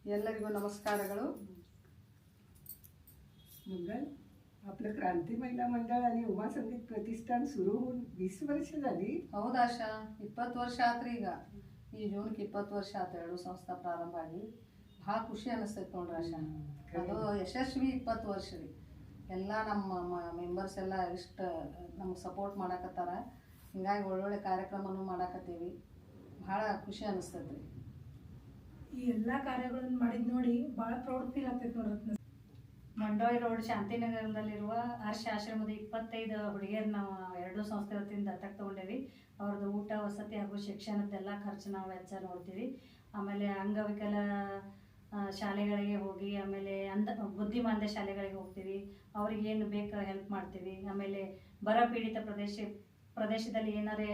ಎಲ್ಲರಿಗೂ नमस्कारಗಳು. मंगल, आपलं क्रांती महिला मंडळ आणि उमा संगीत प्रतिष्ठान सुरू होऊन 20 वर्ष झाली. ಹೌದು ಆಶಾ, 20 ವರ್ಷ ಆತ್ರಿ. ಈಗ ಈ ಜೂನ್ಗೆ 20 ವರ್ಷ ಆತ ಎರಡು ಸಂಸ್ಥೆ ಪ್ರಾರಂಭ ಆಗಿ. ಭಾಳ ಖುಷಿ ಅನಿಸ್ತೈತೆ ನೋಡ್ರಿ ಆಶಾ. ಅದು ಯಶಸ್ವಿ 20 ವರ್ಷ ರೀ. ಎಲ್ಲ ನಮ್ಮ ಮೆಂಬರ್ಸ್ ಎಲ್ಲ ಇಷ್ಟು ನಮ್ಗೆ ಸಪೋರ್ಟ್ ಮಾಡಾಕತ್ತಾರ. ಹಿಂಗಾಗಿ ಒಳ್ಳೊಳ್ಳೆ ಕಾರ್ಯಕ್ರಮನೂ ಮಾಡಾಕತ್ತೀವಿ. ಭಾಳ ಖುಷಿ ಅನಿಸ್ತೈತೆ ರೀ. ಈ ಎಲ್ಲ ಕಾರ್ಯಗಳನ್ನು ಮಾಡಿದ್ ನೋಡಿ ಭಾಳ ಪ್ರೌಡ್ ಫೀಲ್ ಆಗ್ತೈತೆ ನೋಡ್ರಿ. ಮಂಡೋಳಿ ರೋಡ್ ಶಾಂತಿನಗರದಲ್ಲಿರುವ ಹರ್ಷ ಆಶ್ರಮದ 25 ಹುಡುಗಿಯರು ನಾವು ಎರಡು ಸಂಸ್ಥೆ ವತಿಯಿಂದ ದತ್ತಕ್ಕೆ ತೊಗೊಂಡೇವಿ. ಅವ್ರದ್ದು ಊಟ ವಸತಿ ಹಾಗೂ ಶಿಕ್ಷಣದ್ದೆಲ್ಲ ಖರ್ಚು ನಾವು ವೆಚ್ಚ ನೋಡ್ತೀವಿ. ಆಮೇಲೆ ಅಂಗವಿಕಲ ಶಾಲೆಗಳಿಗೆ ಹೋಗಿ, ಆಮೇಲೆ ಬುದ್ಧಿಮಾಂದ್ಯ ಶಾಲೆಗಳಿಗೆ ಹೋಗ್ತೀವಿ. ಅವ್ರಿಗೆ ಏನು ಬೇಕು ಹೆಲ್ಪ್ ಮಾಡ್ತೀವಿ. ಆಮೇಲೆ ಬರ ಪೀಡಿತ ಪ್ರದೇಶದಲ್ಲಿ ಏನಾರೇ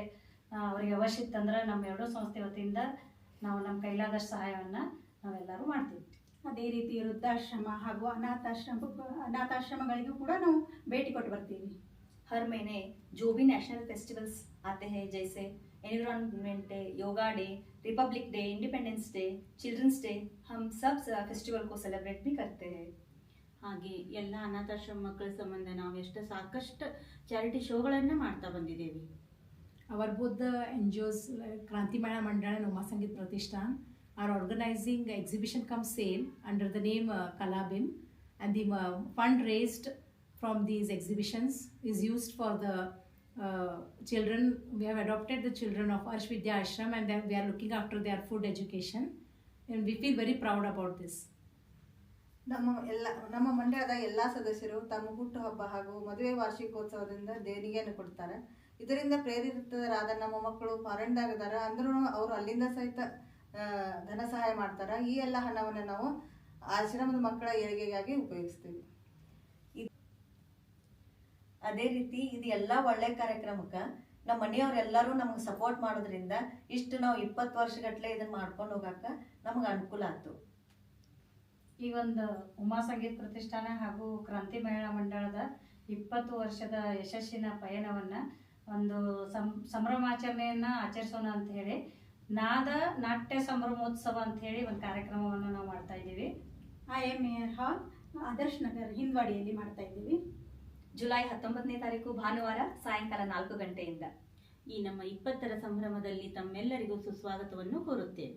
ಅವರಿಗೆ ಅವಶ್ಯ ಇತ್ತಂದ್ರೆ ನಮ್ಮ ಎರಡೂ ಸಂಸ್ಥೆ ವತಿಯಿಂದ ನಾವು ನಮ್ಮ ಕೈಲಾದಷ್ಟು ಸಹಾಯವನ್ನು ನಾವೆಲ್ಲರೂ ಮಾಡ್ತೀವಿ. ಅದೇ ರೀತಿ ವೃದ್ಧಾಶ್ರಮ ಹಾಗೂ ಅನಾಥಾಶ್ರಮಗಳಿಗೂ ಕೂಡ ನಾವು ಭೇಟಿ ಕೊಟ್ಟು ಬರ್ತೀವಿ. हर महीने जो भी नेशनल फेस्टिवल्स आते हैं जैसे environment day, yoga day, republic day, independence day, children's day, हम सब फेस्टिवल को सेलिब्रेट भी करते हैं. ಹಾಗೆ ಎಲ್ಲ ಅನಾಥಾಶ್ರಮ ಮಕ್ಕಳ ಸಂಬಂಧ ನಾವು ಸಾಕಷ್ಟು ಚಾರಿಟಿ ಶೋಗಳನ್ನು ಮಾಡ್ತಾ ಬಂದಿದ್ದೇವೆ. Our both the NGOs like Kranti Mehla Mandal and Uma Sangeet Pratishthan are organizing exhibition cum sale under the name Kalabim, and the fund raised from these exhibitions is used for the children. We have adopted the children of Arsh Vidya Ashram, and we are looking after their food education, and we feel very proud about this. ನಮ್ಮ ಮಂಡಳದ ಎಲ್ಲ ಸದಸ್ಯರು ತಮ್ಮ ಹುಟ್ಟುಹಬ್ಬ ಹಾಗೂ ಮದುವೆ ವಾರ್ಷಿಕೋತ್ಸವದಿಂದ ದೇಣಿಗೆಯನ್ನು ಕೊಡ್ತಾರೆ. ಇದರಿಂದ ಪ್ರೇರಿತರಾದ ನಮ್ಮ ಮಕ್ಕಳು ಫಾರಿನ್ದಾಗದಾರ ಅಂದ್ರೂ ಅವರು ಅಲ್ಲಿಂದ ಸಹಿತ ಧನ ಸಹಾಯ ಮಾಡ್ತಾರೆ. ಈ ಎಲ್ಲ ಹಣವನ್ನು ನಾವು ಆಶ್ರಮದ ಮಕ್ಕಳ ಏಳಿಗೆಗಾಗಿ ಉಪಯೋಗಿಸ್ತೀವಿ. ಅದೇ ರೀತಿ ಇದು ಎಲ್ಲ ಒಳ್ಳೆ ಕಾರ್ಯಕ್ರಮಕ್ಕೆ ನಮ್ಮ ಮನೆಯವರೆಲ್ಲರೂ ನಮಗೆ ಸಪೋರ್ಟ್ ಮಾಡೋದ್ರಿಂದ ಇಷ್ಟು ನಾವು 20 ವರ್ಷಗಟ್ಟಲೆ ಇದನ್ನು ಮಾಡ್ಕೊಂಡು ಹೋಗಕ್ಕೆ ನಮಗೆ ಅನುಕೂಲ ಆಯ್ತು. ಈ ಒಂದು ಉಮಾ ಸಂಗೀತ್ ಪ್ರತಿಷ್ಠಾನ ಹಾಗೂ ಕ್ರಾಂತಿ ಮಹಿಳಾ ಮಂಡಳದ 20 ವರ್ಷದ ಯಶಸ್ಸಿನ ಪಯಣವನ್ನು ಒಂದು ಸಂಭ್ರಮಾಚರಣೆಯನ್ನು ಆಚರಿಸೋಣ ಅಂತ ಹೇಳಿ ನಾಟ್ಯ ಸಂಭ್ರಮೋತ್ಸವ ಅಂತ ಹೇಳಿ ಒಂದು ಕಾರ್ಯಕ್ರಮವನ್ನು ನಾವು ಮಾಡ್ತಾ ಇದ್ದೀವಿ. IMAR ಹಾಲ್ ಆದರ್ಶ್ ನಗರ್ ಹಿಂದ್ವಾಡಿಯಲ್ಲಿ ಮಾಡ್ತಾ ಇದ್ದೀವಿ. ಜುಲೈ 19ನೇ ತಾರೀಕು ಭಾನುವಾರ ಸಾಯಂಕಾಲ 4 ಗಂಟೆಯಿಂದ ಈ ನಮ್ಮ 20ರ ಸಂಭ್ರಮದಲ್ಲಿ ತಮ್ಮೆಲ್ಲರಿಗೂ ಸುಸ್ವಾಗತವನ್ನು ಕೋರುತ್ತೇವೆ.